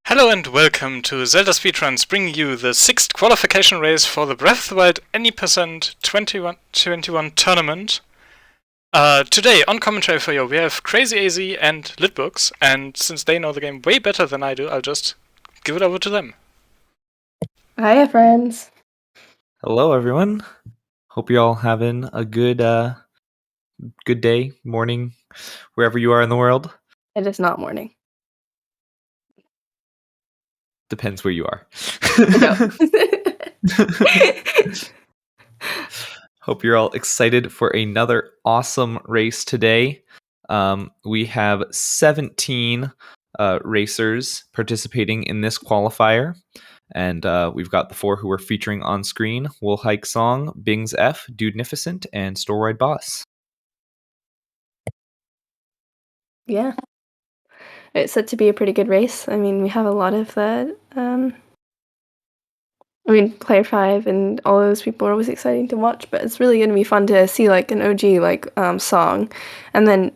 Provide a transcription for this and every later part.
Hello and welcome to ZeldaSpeedRuns, bringing you the 6th qualification race for the Breath of the Wild Any Percent 21 tournament. Today, on commentary for you, we have Crazy AZ and Litbooks, and since they know the game way better than I do, I'll just give it over to them. Hiya, friends. Hello, everyone. Hope you're all having a good day, morning, wherever you are in the world. It is not morning. Depends where you are. Hope you're all excited for another awesome race today. We have 17 racers participating in this qualifier. And we've got the 4 who are featuring on screen: Wool Hike Song, Bings F, Dudenificent, and Storewide Boss. Yeah. It's set to be a pretty good race. I mean, we have a lot of that. Player 5 and all those people are always exciting to watch, but it's really going to be fun to see like an OG song. And then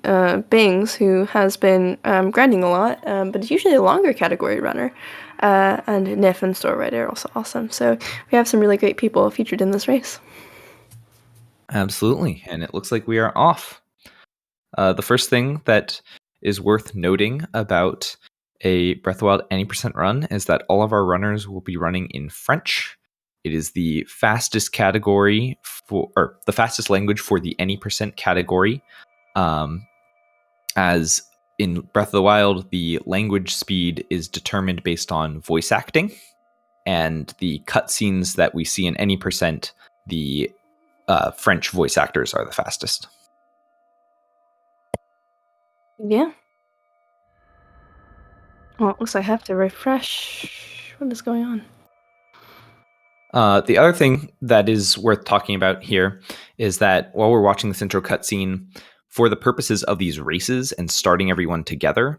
Bings, who has been grinding a lot, but is usually a longer category runner. And Nif and Storewide are also awesome. So we have some really great people featured in this race. Absolutely, and it looks like we are off. The first thing that is worth noting about a Breath of the Wild Any Percent run is that all of our runners will be running in French. It is the fastest category or the fastest language for the Any Percent category. As in Breath of the Wild, the language speed is determined based on voice acting, and the cutscenes that we see in Any Percent, the French voice actors are the fastest. Yeah. Well, it looks like I have to refresh. What is going on? The other thing that is worth talking about here is that while we're watching this intro cutscene, for the purposes of these races and starting everyone together,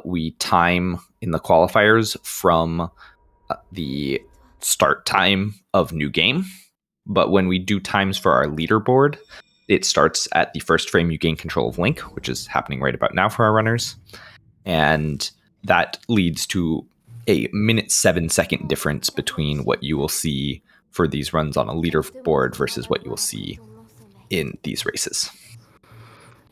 we time in the qualifiers from the start time of new game. But when we do times for our leaderboard, it starts at the first frame you gain control of Link, which is happening right about now for our runners. And that leads to a 7-second difference between what you will see for these runs on a leaderboard versus what you will see in these races.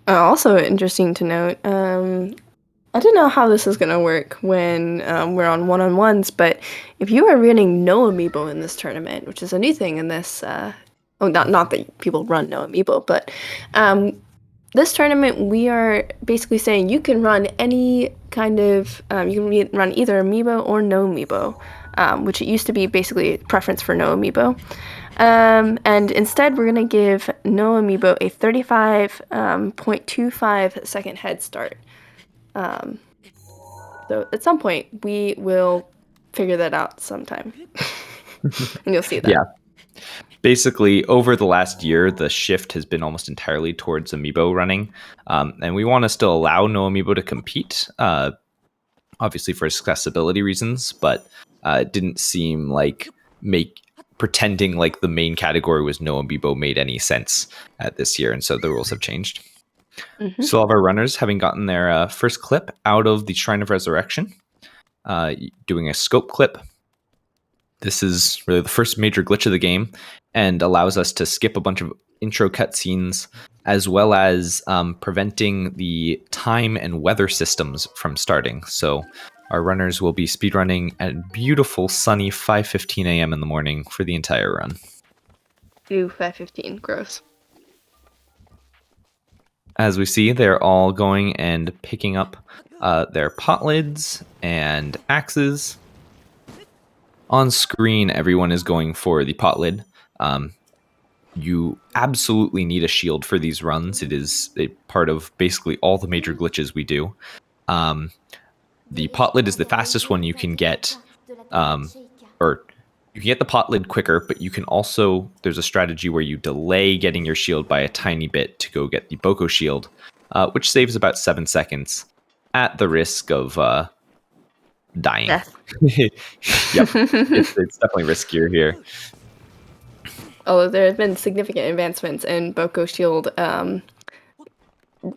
Also interesting to note, I don't know how this is going to work when we're on one-on-ones, but if you are running no amiibo in this tournament, which is a new thing in this, not that people run no amiibo, but this tournament, we are basically saying you can run any kind of, you can run either amiibo or no amiibo, which it used to be basically a preference for no amiibo. And instead, we're going to give no amiibo a 35.25 second head start. So at some point, we will figure that out sometime. And you'll see that. Yeah. Basically, over the last year, the shift has been almost entirely towards amiibo running. And we want to still allow no amiibo to compete, obviously for accessibility reasons, but it didn't seem like pretending like the main category was no amiibo made any sense this year. And so the rules have changed. Mm-hmm. So all of our runners, having gotten their first clip out of the Shrine of Resurrection, doing a scope clip. This is really the first major glitch of the game and allows us to skip a bunch of intro cutscenes, as well as preventing the time and weather systems from starting. So our runners will be speedrunning at beautiful sunny 5:15 a.m. in the morning for the entire run. Ooh, 5:15, gross. As we see, they're all going and picking up their pot lids and axes. On screen, everyone is going for the pot lid. You absolutely need a shield for these runs. It is a part of basically all the major glitches we do. The pot lid is the fastest one you can get, or you can get the pot lid quicker, but you can also, there's a strategy where you delay getting your shield by a tiny bit to go get the Boko shield, which saves about 7 seconds at the risk of dying. Yep, it's definitely riskier here. Although there have been significant advancements in Boko shield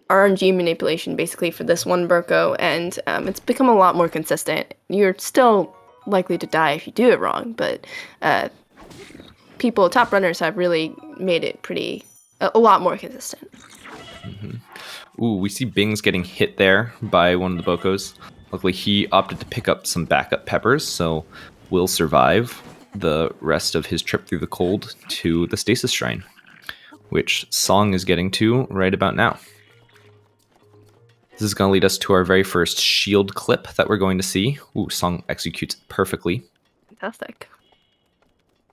RNG manipulation basically for this one Burko, and it's become a lot more consistent. You're still likely to die if you do it wrong, but top runners have really made it a lot more consistent. Ooh, we see Bing's getting hit there by one of the Bokos. Luckily, he opted to pick up some backup peppers, so will survive the rest of his trip through the cold to the Stasis Shrine, which Song is getting to right about now. This is going to lead us to our very first shield clip that we're going to see. Ooh, Song executes perfectly. Fantastic.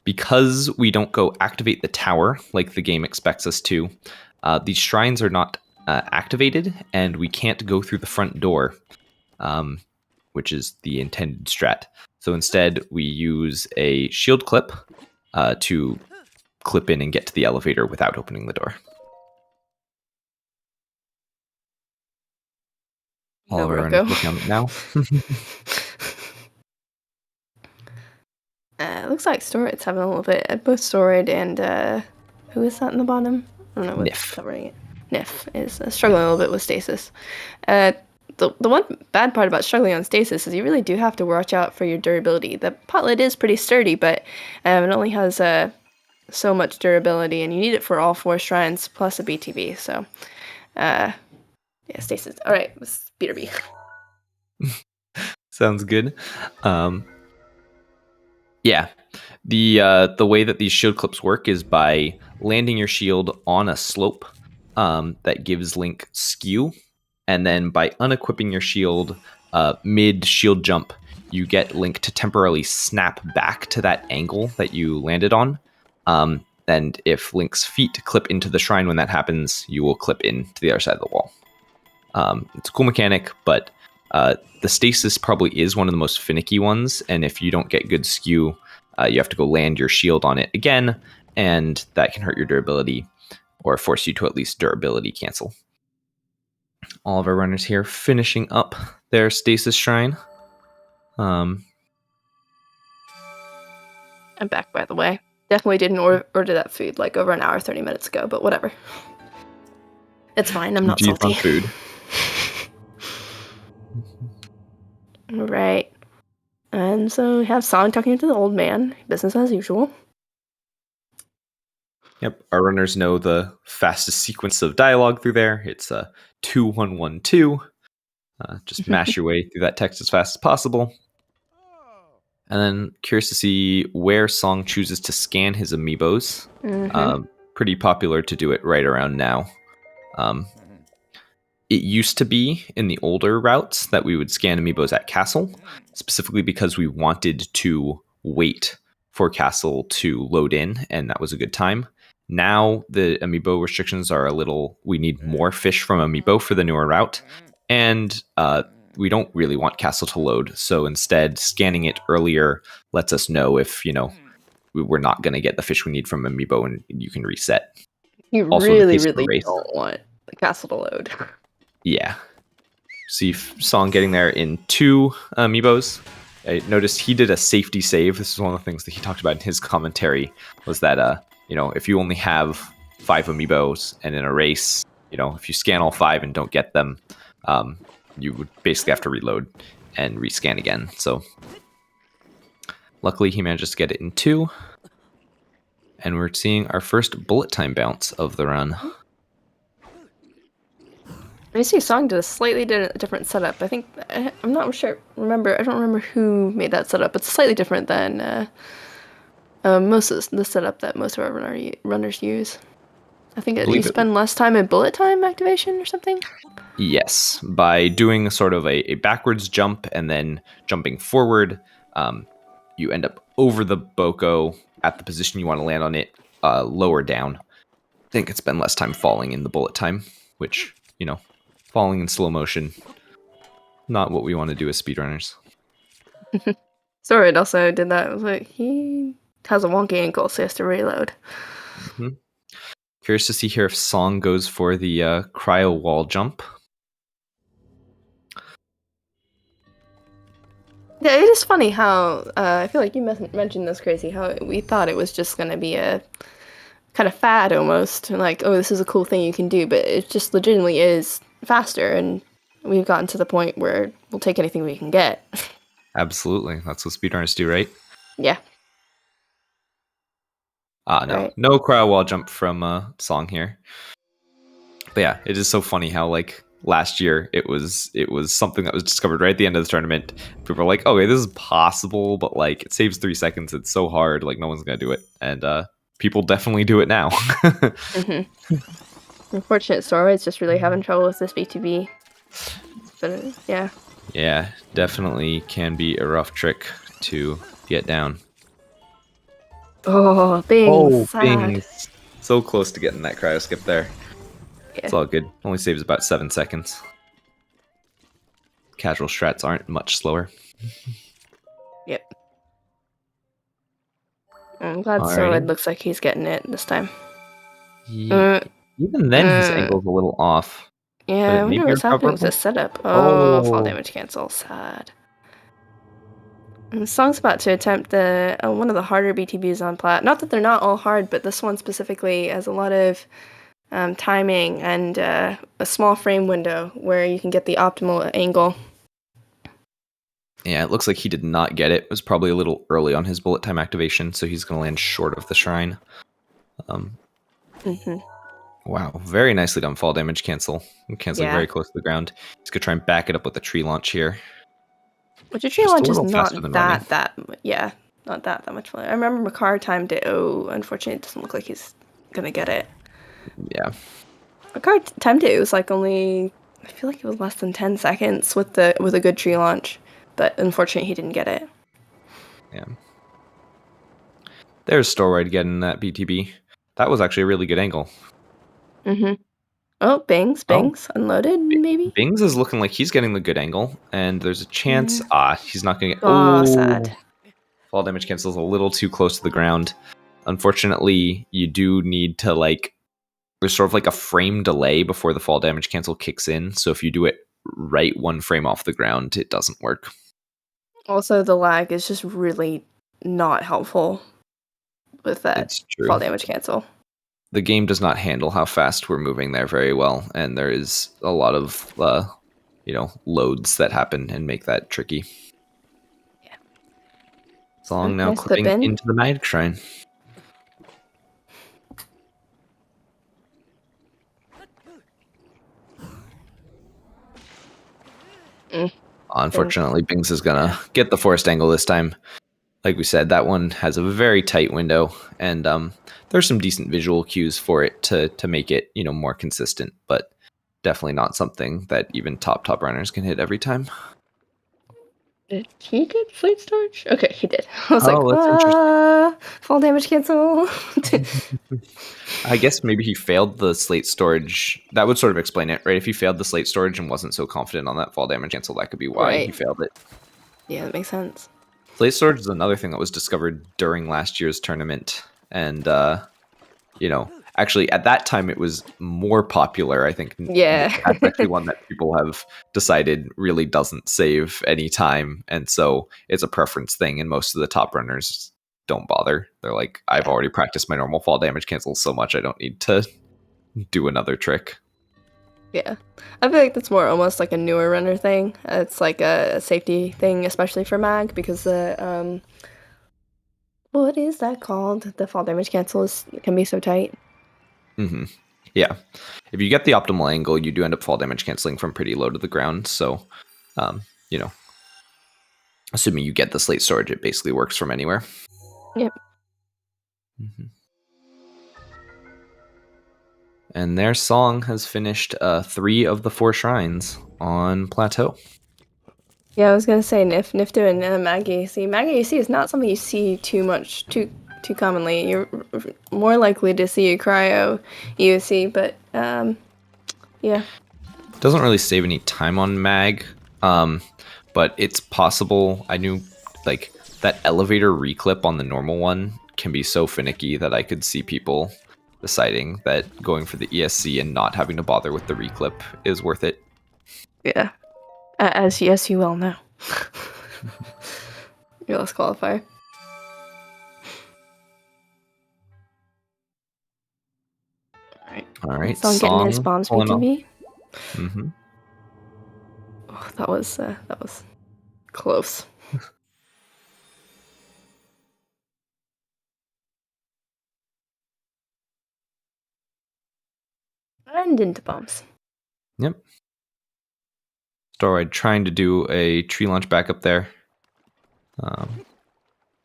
Because we don't go activate the tower like the game expects us to, these shrines are not activated, and we can't go through the front door, which is the intended strat. So instead, we use a shield clip to clip in and get to the elevator without opening the door. All of our runners looking on it now. Looks like Storid's having a little bit. Both Storid and who is that in the bottom? I don't know what's Nif. covering it. Nif is struggling a little bit with stasis. The one bad part about struggling on stasis is you really do have to watch out for your durability. The pot lid is pretty sturdy, but it only has so much durability, and you need it for all 4 shrines plus a BTB. So, yeah, stasis. All right, Speeder B. Sounds good. Yeah, the way that these shield clips work is by landing your shield on a slope that gives Link skew, and then by unequipping your shield mid shield jump, you get Link to temporarily snap back to that angle that you landed on. And if Link's feet clip into the shrine when that happens, you will clip in to the other side of the wall. It's a cool mechanic, but the stasis probably is one of the most finicky ones, and if you don't get good skew, you have to go land your shield on it again, and that can hurt your durability, or force you to at least durability cancel. All of our runners here finishing up their stasis shrine. I'm back, by the way. Definitely didn't order that food like over an hour, 30 minutes ago, but whatever. It's fine, I'm not salty. On food. Right. And so we have Song talking to the old man, business as usual. Yep, our runners know the fastest sequence of dialogue through there. It's 2112. Just mash your way through that text as fast as possible. And then curious to see where Song chooses to scan his amiibos. Pretty popular to do it right around now. It used to be in the older routes that we would scan amiibos at Castle, specifically because we wanted to wait for Castle to load in, and that was a good time. Now the amiibo restrictions are we need more fish from amiibo for the newer route, and we don't really want Castle to load, so instead scanning it earlier lets us know if, we're not going to get the fish we need from amiibo, and you can reset. You also, really don't want the Castle to load. Yeah. See Song getting there in 2 amiibos. I noticed he did a safety save. This is one of the things that he talked about in his commentary, was that, if you only have 5 amiibos and in a race, if you scan all 5 and don't get them, you would basically have to reload and rescan again. So luckily he manages to get it in 2. And we're seeing our first bullet time bounce of the run. I see Song did a slightly different setup. I think, I'm not sure, I don't remember who made that setup. It's slightly different than most of the setup that most of our runners use. I think you spend less time in bullet time activation or something? Yes, by doing sort of a backwards jump and then jumping forward, you end up over the Boko at the position you want to land on it, lower down. I think it's spend less time falling in the bullet time, which, falling in slow motion, not what we want to do as speedrunners. Sorid also did that. It was like, he has a wonky ankle, so he has to reload. Mm-hmm. Curious to see here if Song goes for the cryo wall jump. Yeah, it is funny how, I feel like you mentioned this, Crazy, how we thought it was just going to be a kind of fad almost, like, oh, this is a cool thing you can do, but it just legitimately is faster, and we've gotten to the point where we'll take anything we can get. Absolutely. That's what speedrunners do, right? Yeah. No. Right. No cryo wall jump from Song here. But yeah, it is so funny how like last year it was something that was discovered right at the end of the tournament. People were like, okay, this is possible, but like it saves 3 seconds. It's so hard, like no one's gonna do it. And people definitely do it now. Unfortunate story, it's just really having trouble with this B2B. But yeah. Yeah, definitely can be a rough trick to get down. Oh, Bing, sad. Bing's so close to getting that cryo skip there. Yeah. It's all good. Only saves about 7 seconds. Casual strats aren't much slower. Yep. I'm glad Alrighty. Solid looks like he's getting it this time. Even then, his angle's a little off. Yeah, I wonder what's happening with this setup. Oh, fall damage cancel. Sad. And Song's about to attempt one of the harder BTBs on plat. Not that they're not all hard, but this one specifically has a lot of timing and a small frame window where you can get the optimal angle. Yeah, it looks like he did not get it. It was probably a little early on his bullet time activation, so he's going to land short of the shrine. Wow, very nicely done fall damage cancel. Canceling very close to the ground. He's going to try and back it up with the tree launch here. Which a tree launch is not that much fun. I remember Makar timed it. Oh, unfortunately, it doesn't look like he's going to get it. Yeah. Makar timed it. It was like only, I feel like it was less than 10 seconds with a good tree launch. But unfortunately, he didn't get it. Yeah. There's Storride getting that BTB. That was actually a really good angle. Oh, Bings, unloaded, maybe? Bings is looking like he's getting the good angle, and there's a chance, he's not going to get... Oh, sad. Fall damage cancel is a little too close to the ground. Unfortunately, you do need to, like... There's sort of like a frame delay before the fall damage cancel kicks in, so if you do it right 1 frame off the ground, it doesn't work. Also, the lag is just really not helpful with that fall damage cancel. The game does not handle how fast we're moving there very well, and there is a lot of, loads that happen and make that tricky. Yeah. Song now clipping into the Magic Shrine. Unfortunately, Bings is gonna get the forced angle this time. Like we said, that one has a very tight window, and there's some decent visual cues for it to make it, more consistent, but definitely not something that even top runners can hit every time. Did he get slate storage? Okay, he did. I was like, fall damage cancel. I guess maybe he failed the slate storage. That would sort of explain it, right? If he failed the slate storage and wasn't so confident on that fall damage cancel, that could be why he failed it. Yeah, that makes sense. Slate storage is another thing that was discovered during last year's tournament. And, actually at that time it was more popular, I think. Yeah. That's actually one that people have decided really doesn't save any time. And so it's a preference thing. And most of the top runners don't bother. They're like, I've already practiced my normal fall damage cancels so much, I don't need to do another trick. Yeah. I feel like that's more almost like a newer runner thing. It's like a safety thing, especially for mag, because the, what is that called? The fall damage cancel can be so tight. Mm-hmm. Yeah. If you get the optimal angle, you do end up fall damage canceling from pretty low to the ground. So, assuming you get the slate storage, it basically works from anywhere. Yep. Mm-hmm. And their Song has finished 3 of the 4 shrines on Plateau. Yeah, I was gonna say Nif doing Mag AEC. Mag AEC is not something you see too commonly. You're more likely to see a cryo EOC, but yeah. Doesn't really save any time on mag, but it's possible. I knew like that elevator reclip on the normal one can be so finicky that I could see people deciding that going for the ESC and not having to bother with the reclip is worth it. Yeah. As yes, you well know. Your last qualifier. All right, Song getting his bombs pulling off. BTB. Mm-hmm. Oh, that was close. And into bombs. Yep. Storide trying to do a tree launch back up there.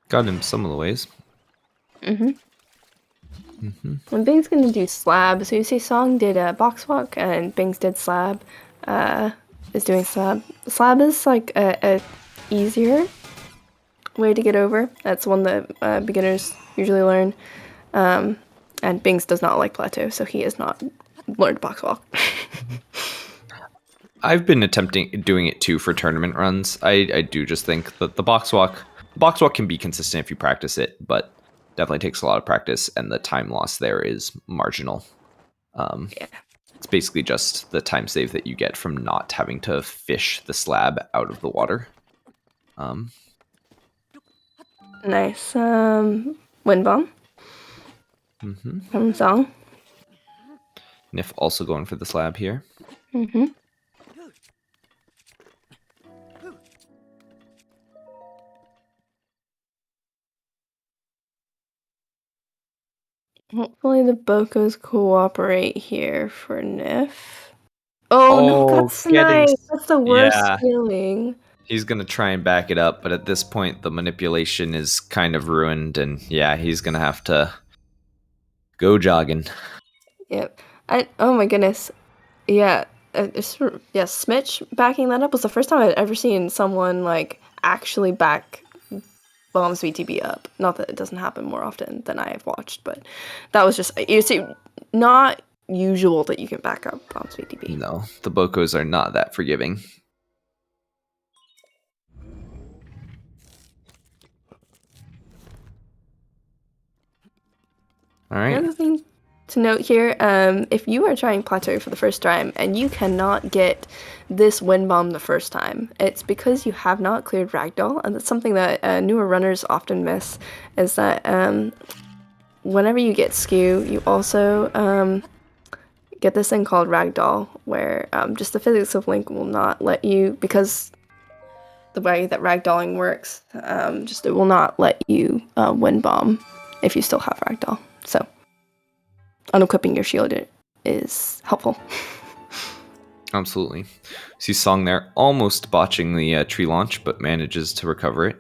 Got him some of the ways. And Bing's gonna do slab. So you see Song did a box walk and Bing's did slab. Is doing slab. Slab is like a easier way to get over. That's one that beginners usually learn. And Bings does not like plateau, so he has not learned box walk. I've been attempting doing it too for tournament runs. I do just think that the box walk can be consistent if you practice it, but definitely takes a lot of practice, and the time loss there is marginal. It's basically just the time save that you get from not having to fish the slab out of the water. Nice. Wind bomb. From Song. Nif also going for the slab here. Hopefully the Bokos cooperate here for Nif. Oh no, that's nice. That's the worst feeling. He's going to try and back it up, but at this point the manipulation is kind of ruined, and yeah, he's going to have to go jogging. Yep. Oh my goodness. Yeah. Smitch backing that up was the first time I'd ever seen someone like actually back bombs VTB up. Not that it doesn't happen more often than I have watched, but that was just, you see, not usual that you can back up bombs VTB. No, the Bokos are not that forgiving. All right. Another thing to note here, if you are trying plateau for the first time and you cannot get this wind bomb the first time, it's because you have not cleared ragdoll, and that's something that newer runners often miss, is that whenever you get skew, you also get this thing called ragdoll, where just the physics of Link will not let you, because the way that ragdolling works, it will not let you wind bomb if you still have ragdoll. So unequipping your shield is helpful. Absolutely. See Song there almost botching the tree launch, but manages to recover it.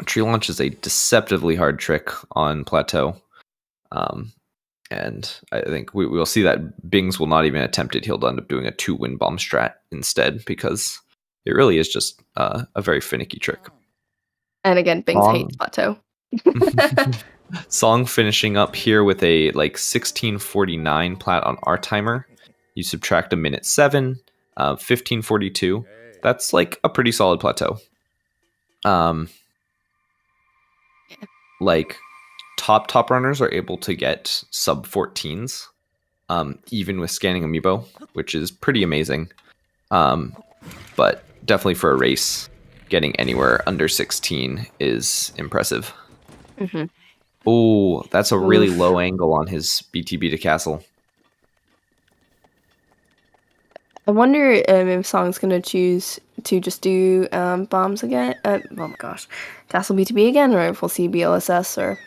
Tree launch is a deceptively hard trick on plateau. And I think we will see that Bings will not even attempt it. He'll end up doing a 2 wind bomb strat instead, because it really is just a very finicky trick. And again, Bings hates plateau. Song finishing up here with a 1649 plat on our timer. You subtract a minute 7, 1542. That's like a pretty solid plateau. Like top runners are able to get sub 14s, even with scanning amiibo, which is pretty amazing. But definitely for a race, getting anywhere under 16 is impressive. Oh, that's a really low angle on his BTB to castle. I wonder if Song's gonna choose to just do bombs again. Oh my gosh, castle BTB again, or if we'll see BLSS or.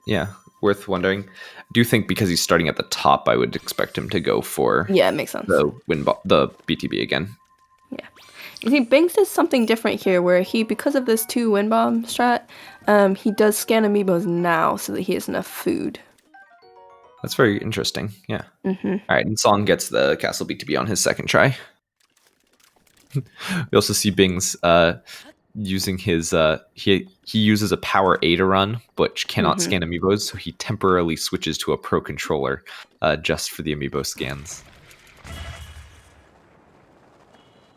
Yeah, worth wondering. I do think because he's starting at the top, I would expect him to go for it makes sense. The BTB again. Yeah, you see, Bings does something different here, where he, because of this 2 wind bomb strat, he does scan amiibos now so that he has enough food. That's very interesting. Yeah. All right, and Song gets the castle BTB on his second try. We also see Bings using his he uses a power A to run, but cannot scan amiibos, so he temporarily switches to a pro controller just for the amiibo scans.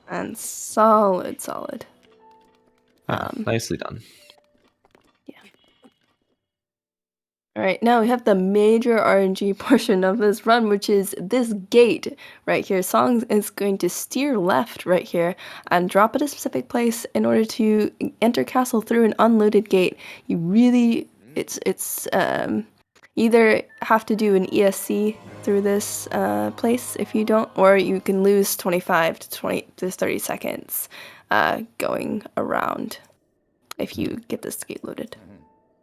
And solid. Nicely done. All right, now we have the major RNG portion of this run, which is this gate right here. Song is going to steer left right here and drop at a specific place in order to enter castle through an unloaded gate. You really, either have to do an ESC through this place if you don't, or you can lose 25 to 30 seconds going around if you get this gate loaded.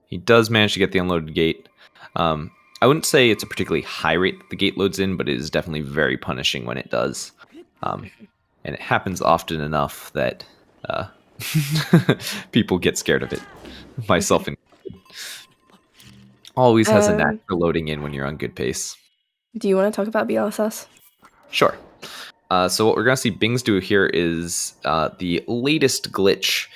He does manage to get the unloaded gate. I wouldn't say it's a particularly high rate that the gate loads in, but it is definitely very punishing when it does. And it happens often enough that people get scared of it, myself included. Always has a knack for loading in when you're on good pace. Do you want to talk about BLSS? Sure. So what we're going to see Bings do here is the latest glitch,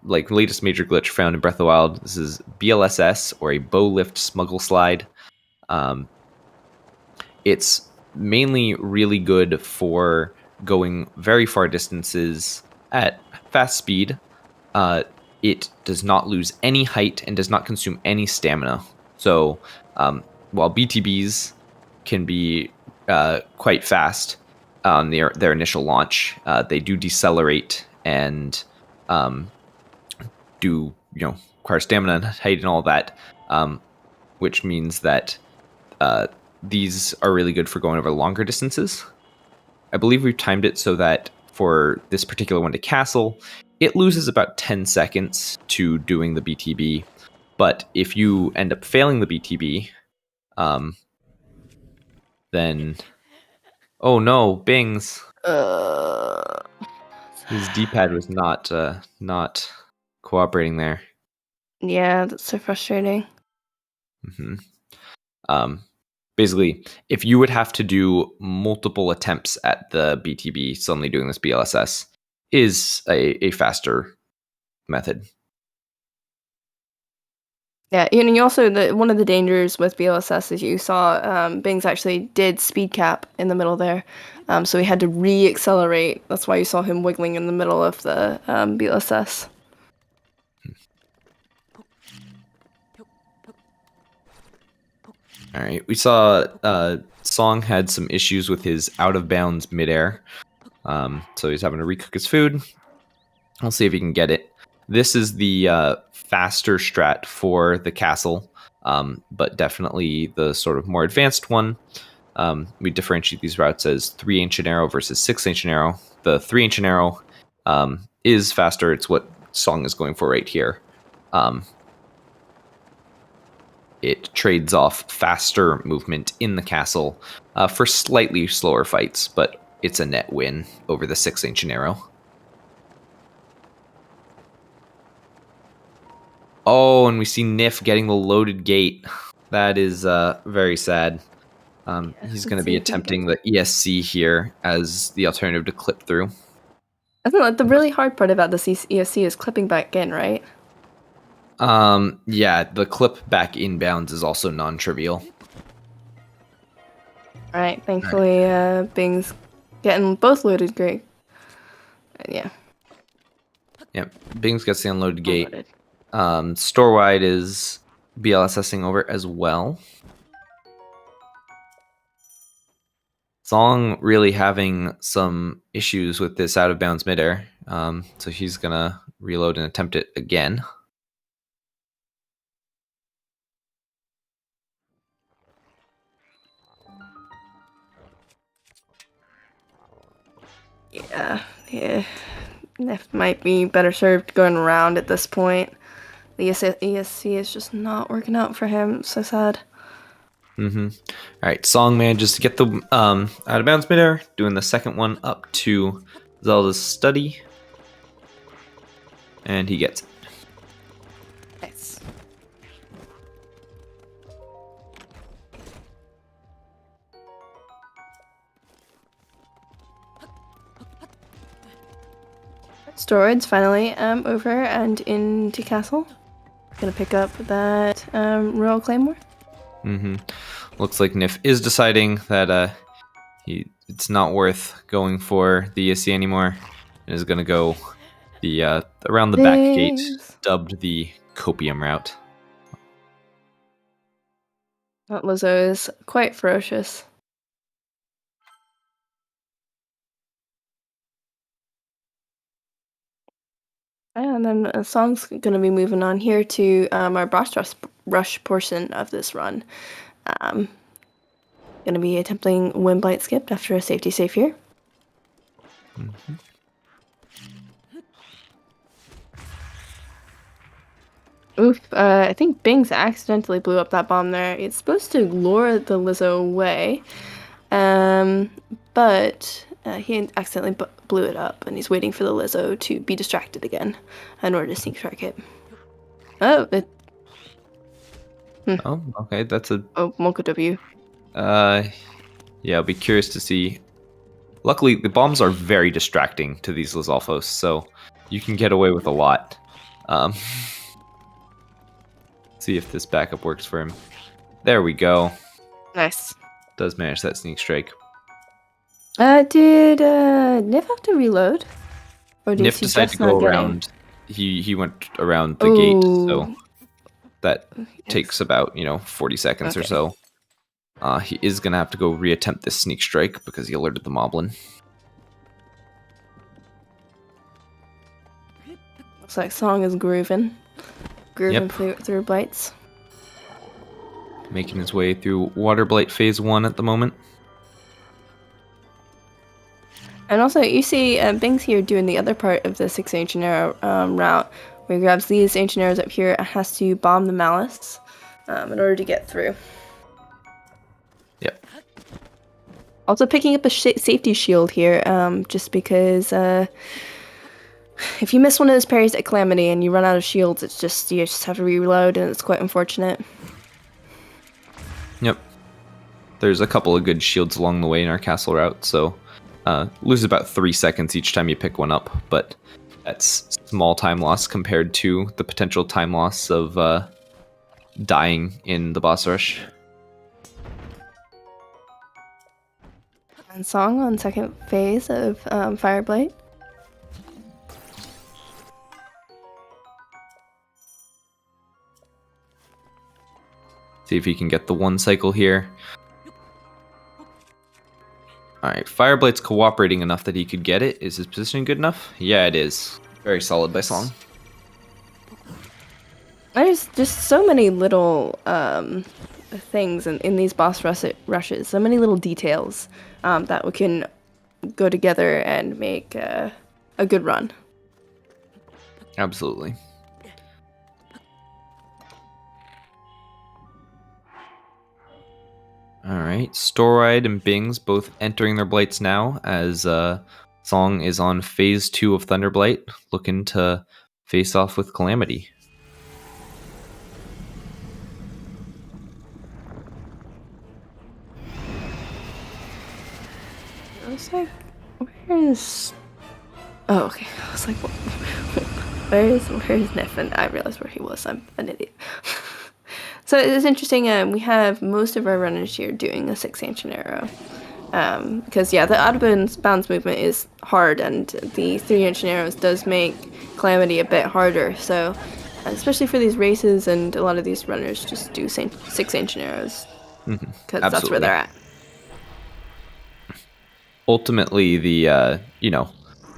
latest major glitch found in Breath of the Wild. This is BLSS, or a bow lift smuggle slide. It's mainly really good for going very far distances at fast speed. It does not lose any height and does not consume any stamina. So while BTBs can be quite fast on their initial launch, they do decelerate and do require stamina and height and all that, which means that these are really good for going over longer distances. I believe we've timed it so that for this particular one to castle, it loses about 10 seconds to doing the BTB. But if you end up failing the BTB, then... Oh no, Bings! His D-pad was not cooperating there. Yeah, that's so frustrating. Basically, if you would have to do multiple attempts at the BTB, suddenly doing this BLSS is a faster method. Yeah, you also, one of the dangers with BLSS is you saw Bings actually did speed cap in the middle there. So he had to re-accelerate. That's why you saw him wiggling in the middle of the BLSS. All right, we saw Song had some issues with his out of bounds midair. So he's having to recook his food. I'll see if he can get it. This is the faster strat for the castle, but definitely the sort of more advanced one. We differentiate these routes as 3 ancient arrow versus 6 ancient arrow. The 3 ancient arrow is faster. It's what Song is going for right here. It trades off faster movement in the castle for slightly slower fights, but it's a net win over the 6 ancient arrow. Oh, and we see Nif getting the loaded gate. That is very sad. He's going to be attempting the ESC here as the alternative to clip through. I think like the really hard part about this ESC is clipping back in, right? Yeah, the clip back inbounds is also non-trivial. Right, thankfully, Bing's getting both loaded great. Yeah. Yep, Bings gets the unloaded gate. Storewide is BLSSing over as well. Song really having some issues with this out of bounds midair, so he's gonna reload and attempt it again. Yeah. Nif might be better served going around at this point. The ESC is just not working out for him. So sad. All right, Song manages to get the out of bounds midair, doing the second one up to Zelda's study, and he gets it. Nice. Storage finally over and into castle. Gonna pick up that Royal Claymore. Looks like Nif is deciding that it's not worth going for the ESC anymore, and is gonna go the around the back gate, dubbed the Copium route. That Lizzo is quite ferocious. And then a song's going to be moving on here to our boss rush portion of this run. Going to be attempting Wind Blight Skip after a safety save here. Mm-hmm. Oof, I think Bings accidentally blew up that bomb there. It's supposed to lure the Lizzo away, but he accidentally blew it up, and he's waiting for the Lizzo to be distracted again in order to sneak strike it. Oh, Oh, okay, that's a... Oh, Monko W. Yeah, I'll be curious to see. Luckily, the bombs are very distracting to these Lizalfos, so you can get away with a lot. See if this backup works for him. There we go. Nice. Does manage that sneak strike. Did Nif have to reload? Or did Nif he decided just to not go get around. He went around the gate, so that Yes. takes about 40 seconds or Okay. so. He is gonna have to go reattempt this sneak strike because he alerted the moblin. Looks like Song is grooving through blights. Making his way through Water Blight Phase 1 at the moment. And also, you see Bing's here doing the other part of the 6 Ancient Arrow route, where he grabs these Ancient Arrows up here and has to bomb the Malice in order to get through. Yep. Also picking up a safety shield here, just because if you miss one of those parries at Calamity and you run out of shields, you just have to reload, and it's quite unfortunate. Yep. There's a couple of good shields along the way in our castle route, so lose about 3 seconds each time you pick one up, but that's small time loss compared to the potential time loss of dying in the boss rush. And Song on second phase of Fireblight. See if he can get the one cycle here. Alright, Fireblight's cooperating enough that he could get it. Is his positioning good enough? Yeah, it is. Very solid by Song. There's just so many little things in these boss rushes, so many little details that we can go together and make a good run. Absolutely. Alright, Storide and Bings both entering their blights now as Song is on phase 2 of Thunderblight, looking to face off with Calamity. I was like, where's... Oh, okay. I was like, where's Nef? And I realized where he was. I'm an idiot. So it's interesting. We have most of our runners here doing a 6 Ancient Arrow. Because, yeah, the out of bounds movement is hard, and the 3 Ancient Arrows does make Calamity a bit harder. So, especially for these races, and a lot of these runners just do 6 Ancient Arrows. Because that's where they're at. Ultimately, the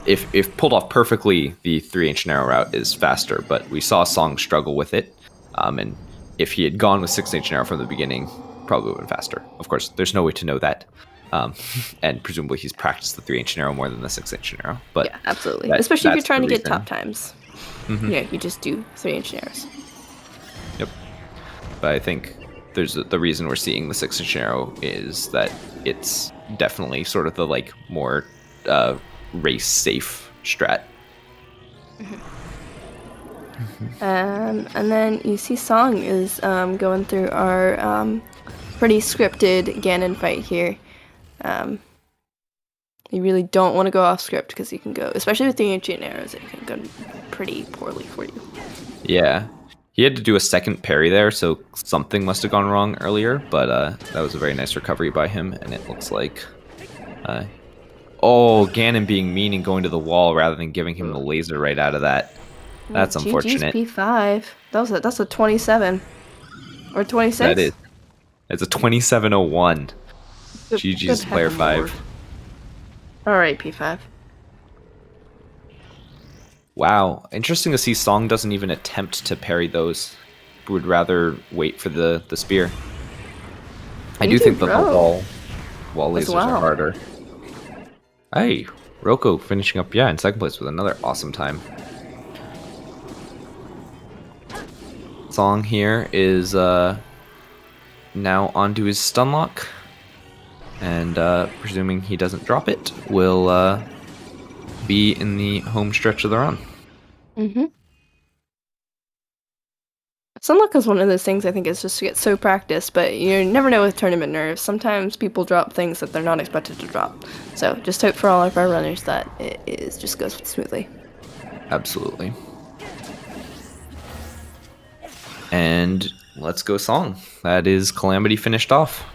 if pulled off perfectly, the 3 Ancient Arrow route is faster. But we saw Song struggle with it, and if he had gone with 6 Ancient Arrow from the beginning, probably would have been faster. Of course, there's no way to know that, and presumably he's practiced the 3 Ancient Arrow more than the 6 Ancient Arrow. But yeah, absolutely, especially if you're trying to get top times. Mm-hmm. Yeah, you just do 3 Ancient Arrows. Yep. But I think there's the reason we're seeing the 6 Ancient Arrow is that it's definitely sort of the more race safe strat. And then you see Song is going through our pretty scripted Ganon fight here. You really don't want to go off script because you can go, especially with the Ancient Arrows, it can go pretty poorly for you. Yeah. He had to do a second parry there, so something must have gone wrong earlier, but that was a very nice recovery by him, and it looks like... Ganon being mean and going to the wall rather than giving him the laser right out of that. That's unfortunate. GG's P5. That's a 27. Or 26? That is. It's a 2701. GG's player 5. Alright, P5. Wow, interesting to see Song doesn't even attempt to parry those. Would rather wait for the spear. I do think that the wall as lasers well. are harder. Hey, Roko finishing up, in second place with another awesome time. Song here is now onto his stun lock, and presuming he doesn't drop it, will be in the home stretch of the run. Mm-hmm. Sunlock is one of those things I think is just to get so practiced, but you never know with tournament nerves. Sometimes people drop things that they're not expected to drop. So just hope for all of our runners that it just goes smoothly. Absolutely. And let's go Song. That is Calamity finished off.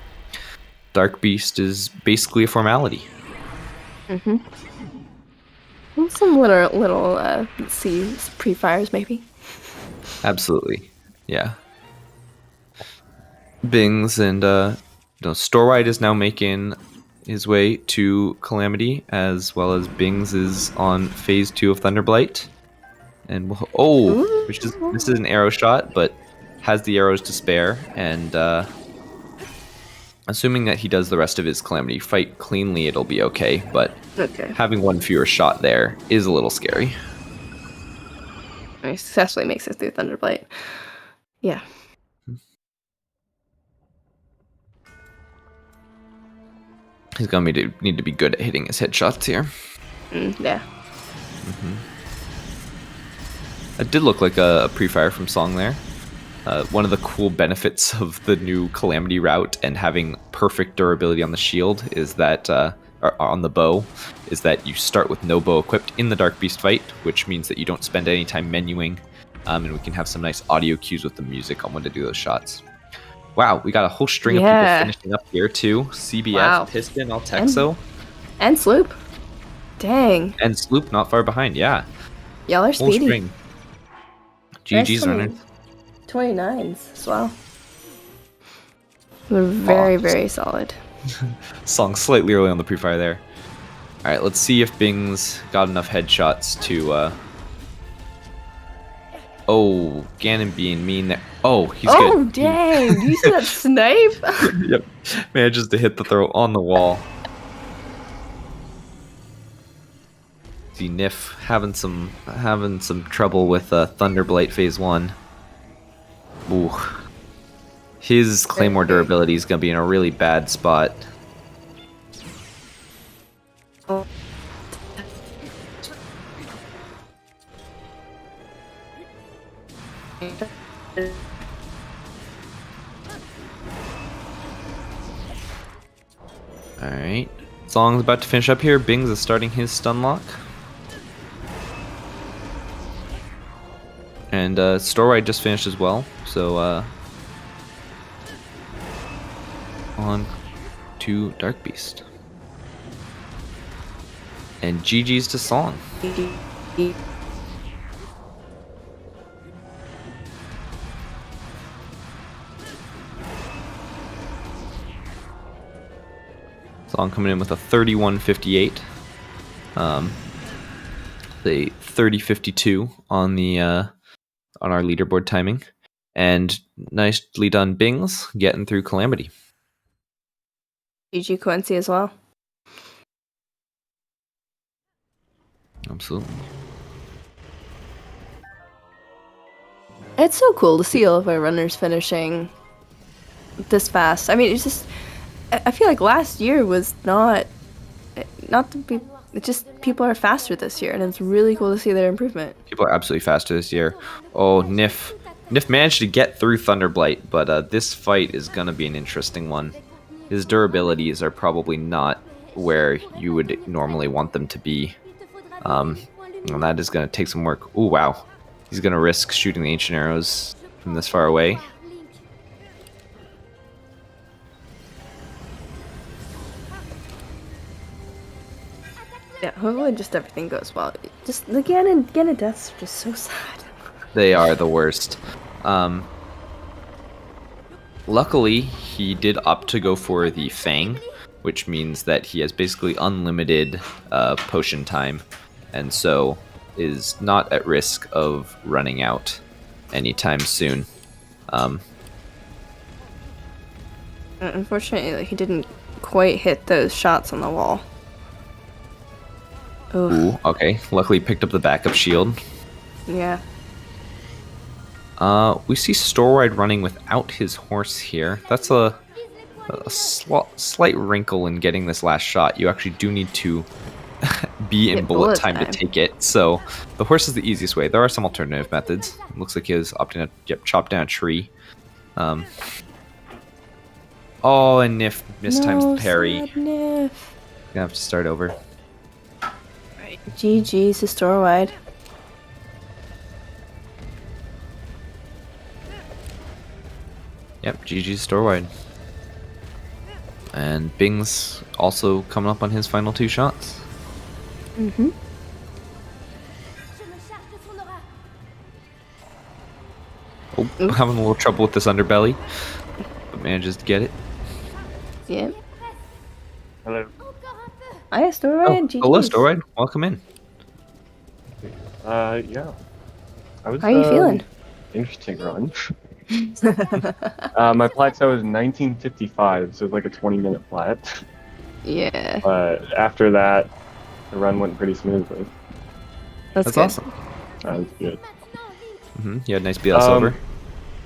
Dark Beast is basically a formality. Mm-hmm. Some little let's see, pre-fires maybe. Absolutely. Yeah. Bings and Storewide is now making his way to Calamity, as well as Bings is on phase 2 of Thunderblight. And this is an arrow shot, but has the arrows to spare, and assuming that he does the rest of his Calamity fight cleanly, it'll be okay, but having one fewer shot there is a little scary. He successfully makes it through Thunderblight. Yeah. He's going to need to be good at hitting his headshots here. Yeah. Mm-hmm. It did look like a pre-fire from Song there. One of the cool benefits of the new Calamity route and having perfect durability on the shield is that, or on the bow, is that you start with no bow equipped in the Dark Beast fight, which means that you don't spend any time menuing, and we can have some nice audio cues with the music on when to do those shots. Wow, we got a whole string of people finishing up here too. CBF, Piston, Altexo. And Sloop. Dang. And Sloop not far behind, yeah. Y'all are Whole speedy. string. GG's runners. 29s as well. They're very solid. Song slightly early on the pre-fire there. Alright, let's see if Bing's got enough headshots to... Oh, Ganon being mean there. Oh, he's good. Oh, dang! Do you see that snipe? Yep. Manages to hit the throw on the wall. See Nif having some trouble with Thunderblight phase 1. Ooh. His Claymore durability is going to be in a really bad spot. Alright. Song's about to finish up here. Bings is starting his stun lock. And Storewide just finished as well. So on to Dark Beast. And GG's to Song. Song coming in with a 31.58. The 30.52 on the on our leaderboard timing. And nicely done Bings getting through Calamity. GG Quincy as well. Absolutely. It's so cool to see all of our runners finishing this fast. I mean, it's just... I feel like last year was not to be... It's just people are faster this year, and it's really cool to see their improvement. People are absolutely faster this year. Oh, Nif managed to get through Thunderblight, but this fight is going to be an interesting one. His durabilities are probably not where you would normally want them to be. And that is going to take some work. Ooh, wow. He's going to risk shooting the Ancient Arrows from this far away. Yeah, hopefully just everything goes well. Just the Ganon deaths are just so sad. They are the worst. Luckily, he did opt to go for the Fang, which means that he has basically unlimited potion time. And so is not at risk of running out anytime soon. Unfortunately, he didn't quite hit those shots on the wall. Oof. Ooh, okay. Luckily picked up the backup shield. Yeah. We see Storewide running without his horse here. That's a slight wrinkle in getting this last shot. You actually do need to be in Get bullet bullet time to time. take it. So the horse is the easiest way. There are some alternative methods. Looks like he was opting to chop down a tree. Oh, and Nif mistimes the parry. Sad Nif. Gonna have to start over. Right. GG's to Storewide. Yep, GG's Storewide. And Bing's also coming up on his final 2 shots. Mm-hmm. Oh, having a little trouble with this underbelly, but manages to get it. Yeah. Hello. Hi, Storewide. Oh, GG's. hello, Storewide. Welcome in. Yeah. I was, How are you feeling? Interesting run. My plateau was 1955, so it was like a 20-minute plat. Yeah. But after that, the run went pretty smoothly. That's good. awesome. That was good. You had a nice BLS over.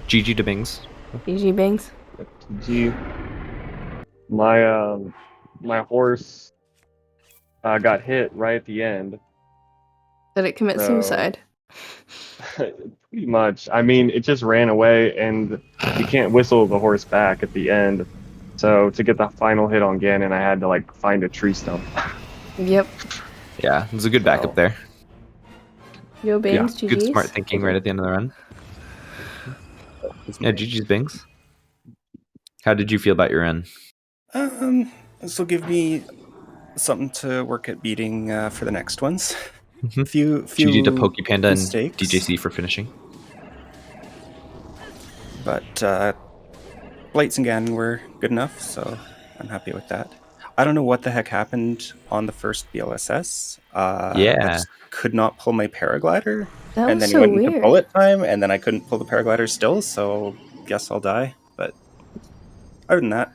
GG to Bings. GG Bangs. GG. My horse got hit right at the end. Did it commit So- suicide? Pretty much. I mean, it just ran away, and you can't whistle the horse back at the end. So to get the final hit on Ganon, I had to like find a tree stump. Yep. Yeah, it was a good backup So- there. Yo, Bangs, GG's. Good smart thinking right at the end of the run. Yeah, GG's Bings. How did you feel about your run? This will give me something to work at beating for the next ones. Mhm. Few GG to Pokey Panda and mistakes, DJC for finishing. but Blights and Ganon were good enough, so I'm happy with that. I don't know what the heck happened on the first BLSS. I Yeah. just could not pull my paraglider, That and was then so he went into weird. bullet time, and then I couldn't pull the paraglider still, so guess I'll die. But other than that,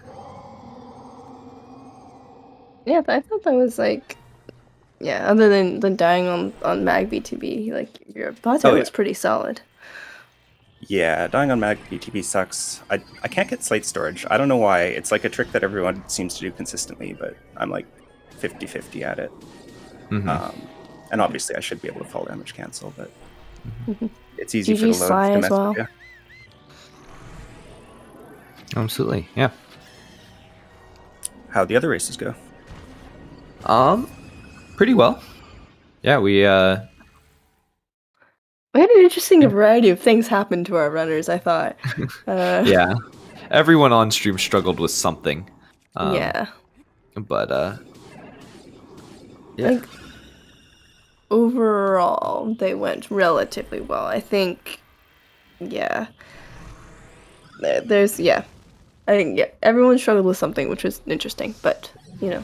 Yeah, I thought that was like, yeah. Other than dying on Mag BTB, like your plateau Oh, yeah. was pretty solid. yeah, dying on Mag BTB sucks. I can't get slate storage. I don't know why. It's like a trick that everyone seems to do consistently, but I'm like 50-50 at it. Mhm. And obviously I should be able to fall damage cancel, but Mhm. it's easy GG for the loads Sly to as mess well. with you. Absolutely, yeah. How'd the other races go? Pretty well. Yeah, we We had an interesting variety of things happen to our runners, I thought. yeah. Everyone on stream struggled with something. Yeah. But yeah. Like, overall, they went relatively well. I think, yeah. There's, yeah. I think, yeah, everyone struggled with something, which was interesting, but, you know.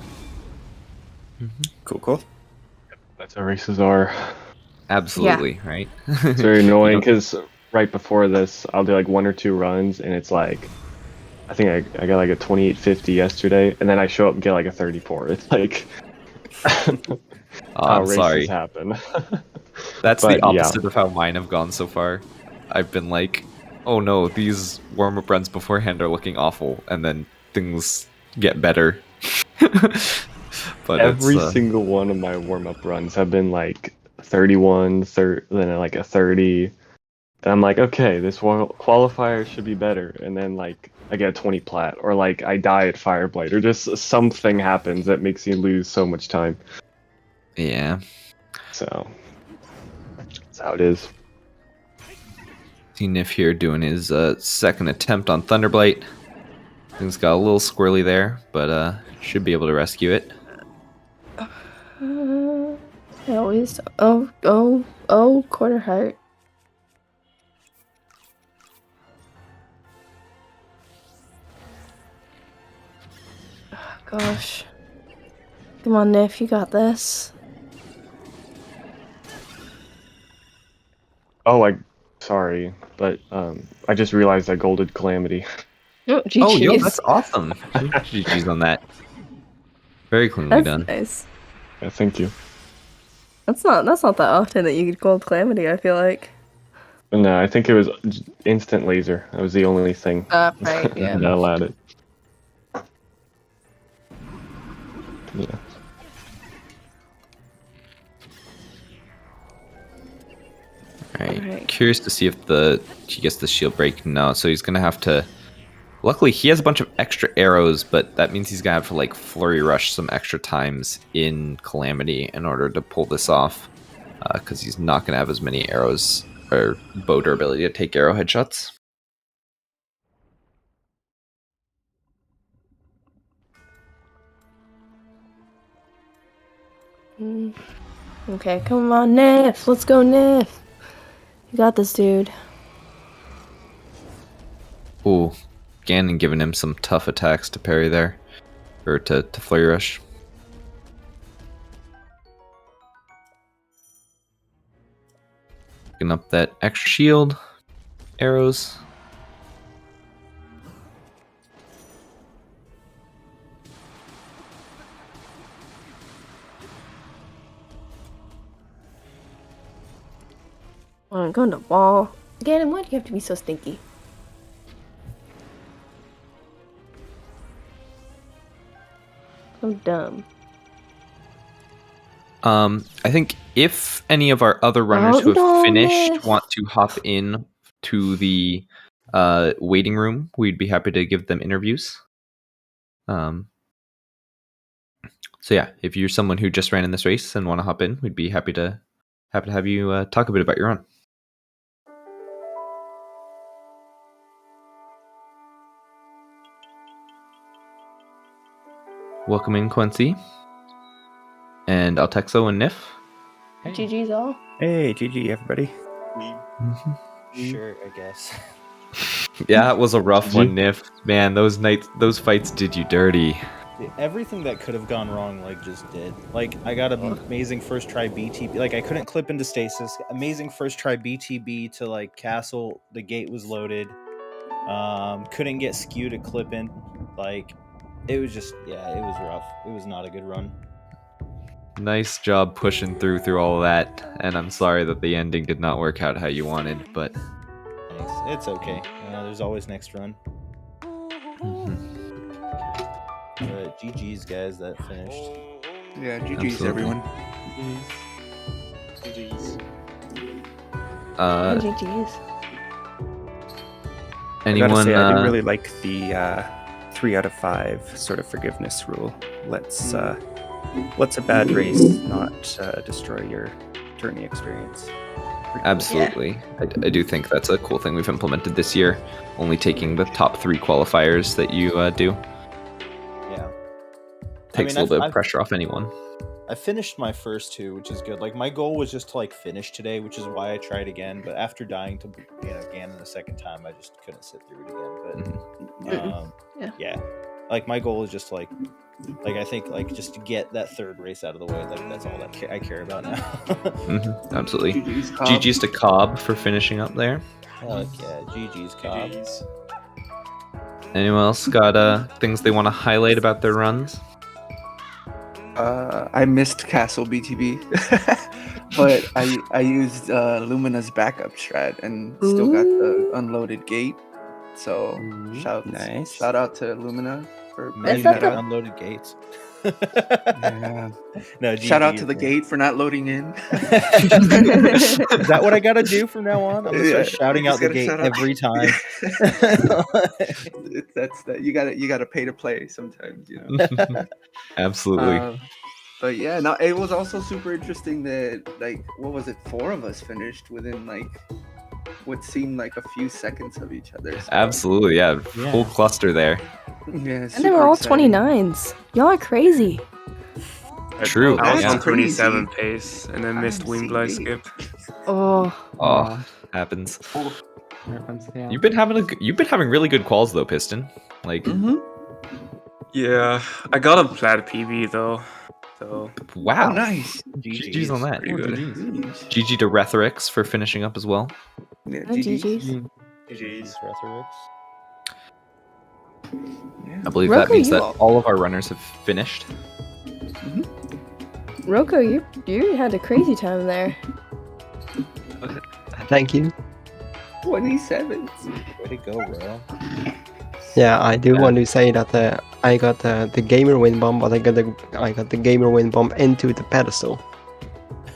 Cool. That's how races are. Absolutely, right? It's very annoying You know, because right before this, I'll do like 1 or 2 runs, and it's like, I think I got like a 2850 yesterday, and then I show up and get like a 34. It's like, oh, how I'm races sorry. happen. That's But, the yeah. opposite of how mine have gone so far. I've been like, oh no, these warm-up runs beforehand are looking awful, and then things get better. But Every it's, single one of my warm-up runs have been like 31, then like a 30. And I'm like, okay, this qualifier should be better. And then like I get a 20 plat, or like I die at Fireblade, or just something happens that makes you lose so much time. yeah. So that's how it is. See Nif here doing his second attempt on Thunderblight. Things got a little squirrely there, but should be able to rescue it. I always. Oh, quarter heart. Oh, gosh. Come on, Nif, you got this. Oh, sorry, but I just realized I golded Calamity. Oh, Oh, yo, GG's. that's awesome. GG's on that. Very cleanly That's done. nice. Yeah, thank you. That's not that often that you get gold Calamity, I feel like. No, I think it was instant laser. That was the only thing Right, yeah. that allowed it. Yeah. Alright. Curious to see if he gets the shield break. No, so he's gonna have to. Luckily, he has a bunch of extra arrows, but that means he's gonna have to like flurry rush some extra times in Calamity in order to pull this off, because he's not gonna have as many arrows or bow durability to take arrow headshots. Okay, come on, Nif. Let's go, Nif. You got this, dude. Ooh, Ganon giving him some tough attacks to parry there, or to flurry rush. Picking up that extra shield, arrows. Oh, I'm going to wall. Ganon, why do you have to be so stinky? So dumb. I think if any of our other runners who have finished want to hop in to the waiting room, we'd be happy to give them interviews. So yeah, if you're someone who just ran in this race and want to hop in, we'd be happy to have you talk a bit about your run. Welcome in, Quincy. And Altexo and Nif. Hey. GG's all. Hey, GG, everybody. Sure, I guess. Yeah, it was a rough one, Nif. Man, those fights did you dirty. Everything that could have gone wrong, like, just did. Like, I got an amazing first try BTB. Like, I couldn't clip into stasis. Amazing first try BTB to, like, castle. The gate was loaded. Couldn't get skew to clip in. Like, it was just, yeah, it was rough. It was not a good run. Nice job pushing through all of that, and I'm sorry that the ending did not work out how you wanted, but Thanks. It's okay. There's always next run. But GG's, guys, that finished. Yeah, GG's, Absolutely. everyone. GG's. GG's. Anyone? I gotta say, I didn't really like the 3 out of 5 sort of forgiveness rule. Let's a bad race not destroy your tourney experience. Absolutely. I do think that's a cool thing we've implemented this year, only taking the top 3 qualifiers that you do. Yeah. Takes a little bit of pressure off anyone. I finished my first 2, which is good. Like, my goal was just to, like, finish today, which is why I tried again. But after dying to, Ganon the second time, I just couldn't sit through it again. But, yeah. Like, my goal is just, like, I think, like, just to get that 3rd race out of the way. Like, that's all that I care about now. Absolutely. GG's, Cobb. GG's to Cobb for finishing up there. Fuck yeah, GG's, Cobb. GG's. Anyone else got things they want to highlight about their runs? I missed Castle BTB, but I used Lumina's backup strat and still got the unloaded gate. So shout out to Lumina for Man, you that got the- unloaded gates. yeah. No, Shout out GG, to the man. gate for not loading in. Is that what I gotta do from now on? I'm gonna start shouting Just out the gotta gate shout out. every time. That's that. You gotta pay to play sometimes, you know. Absolutely. But yeah, no, it was also super interesting that, like, what was it? 4 of us finished within like what seemed like a few seconds of each other. So, Absolutely, yeah. Full cluster there. Yeah, And they were all 29s. Y'all are crazy. True. I was Yeah. on 27 Crazy. pace and then missed Crazy. Wingblade skip. Oh. Oh, happens. You've been having really good quals though, Piston. Like, Mm-hmm. Yeah, I got a plat PB though. So Wow. Oh, nice. GG's on that. Pretty good. GG to Rethrix for finishing up as well. Yeah, Oh, GG's. GG's Rethrix. Yeah. I believe Rocco, that means you that all- all of our runners have finished. Rocco, you had a crazy time there. Thank you. 27. Way to go, bro. Yeah, I do want to say that I got the gamer win bomb, but I got the gamer win bomb into the pedestal.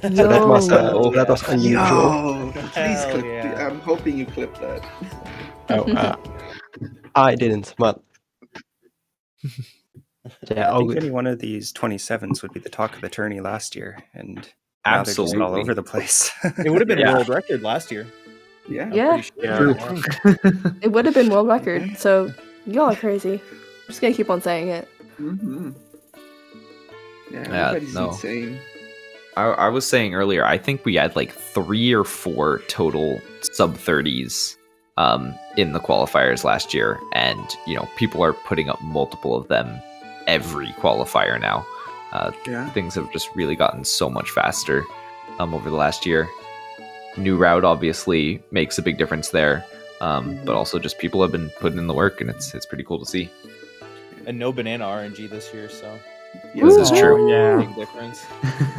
So that was Yo. that was unusual. Yo, please Hell clip. yeah. I'm hoping you clip that. I didn't, but yeah. I think any one of these 27s would be the talk of the tourney last year, and now they're just all Absolutely. over the place. It would have been Yeah. world record last year. Yeah. Yeah, it would have been world record. So y'all are crazy. I'm just gonna keep on saying it. Mm-hmm. Yeah, Yeah, everybody's no. insane. I was saying earlier, I think we had like 3 or 4 total sub-30s in the qualifiers last year, and people are putting up multiple of them every qualifier now. Yeah. Things have just really gotten so much faster over the last year. New route obviously makes a big difference there, but also just people have been putting in the work, and it's pretty cool to see. And no banana RNG this year, so This is true. big difference.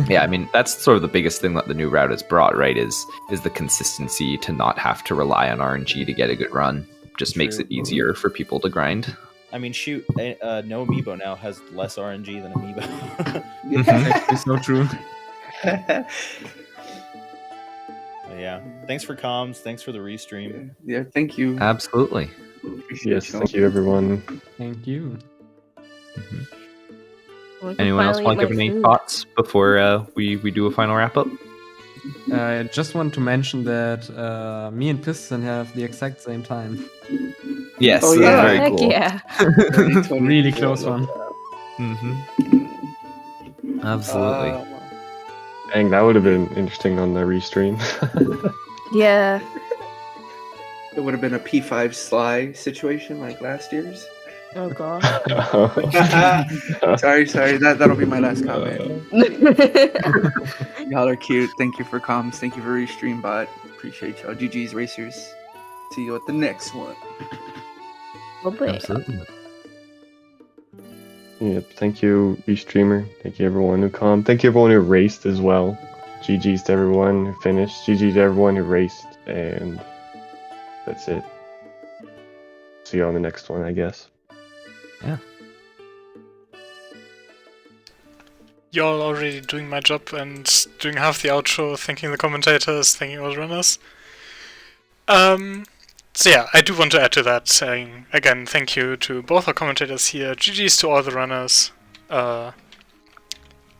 Yeah, I mean that's sort of the biggest thing that the new route has brought, right? Is the consistency to not have to rely on RNG to get a good run. Just makes True. it easier for people to grind. I mean, shoot, no Amiibo now has less RNG than Amiibo. It's so true. Yeah. Thanks for comms. Thanks for the restream. Yeah, thank you. Absolutely. Appreciate Yes, y'all. thank you, everyone. Thank you. Well, I can Anyone else finally want to eat give my any food. thoughts before we do a final wrap up? I just want to mention that me and Piston have the exact same time. Yes, Oh, that's yeah. very Heck cool. yeah. 2020. Really close one. Mm-hmm. Absolutely. Dang, that would have been interesting on the restream. Yeah. It would have been a P5 Sly situation like last year's. Oh god. sorry, that'll be my last comment. Y'all are cute. Thank you for comms. Thank you for restream bot. Appreciate y'all. GG's racers. See you at the next one. Oh boy. Absolutely. Yep, thank you, restreamer. Thank you, everyone who come. Thank you, everyone who raced as well. GG's to everyone who finished. GG's to everyone who raced. And that's it. See you on the next one, I guess. Yeah. Y'all already doing my job and doing half the outro, thanking the commentators, thanking all the runners. So yeah, I do want to add to that, saying again thank you to both our commentators here, GG's to all the runners.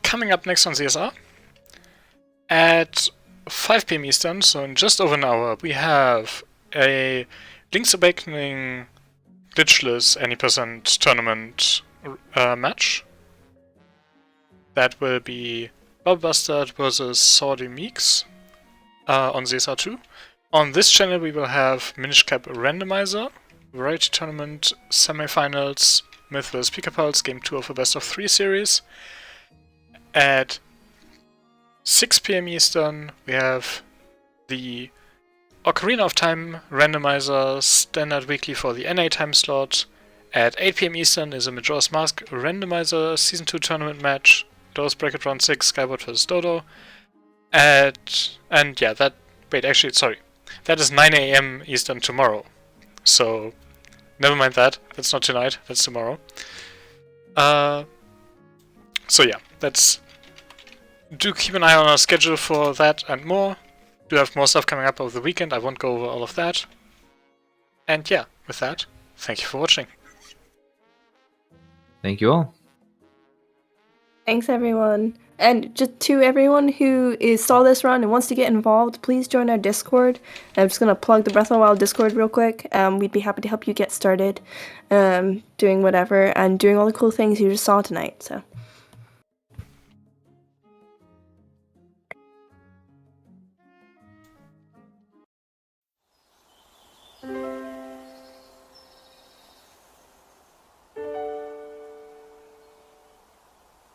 Coming up next on CSR at 5 PM Eastern, so in just over an hour, we have a Link's Awakening glitchless any percent tournament match. That will be Bob Bastard versus Saudi Meeks on CSR2. On this channel we will have Minish Cap Randomizer, Variety Tournament, Semifinals, Myth vs. Pika Pulse, Game 2 of a Best of 3 series. At 6 PM Eastern we have the Ocarina of Time Randomizer Standard Weekly for the NA time slot. At 8 PM Eastern is a Majora's Mask Randomizer Season 2 tournament match, Dodos Bracket Round 6, Skyward vs. Dodo. That is 9 AM Eastern tomorrow. So, never mind that. That's not tonight, that's tomorrow. So yeah, do keep an eye on our schedule for that and more. Do have more stuff coming up over the weekend, I won't go over all of that. And yeah, with that, thank you for watching. Thank you all. Thanks everyone. And just to everyone who saw this run and wants to get involved, please join our Discord. I'm just going to plug the Breath of the Wild Discord real quick. We'd be happy to help you get started doing whatever and doing all the cool things you just saw tonight. So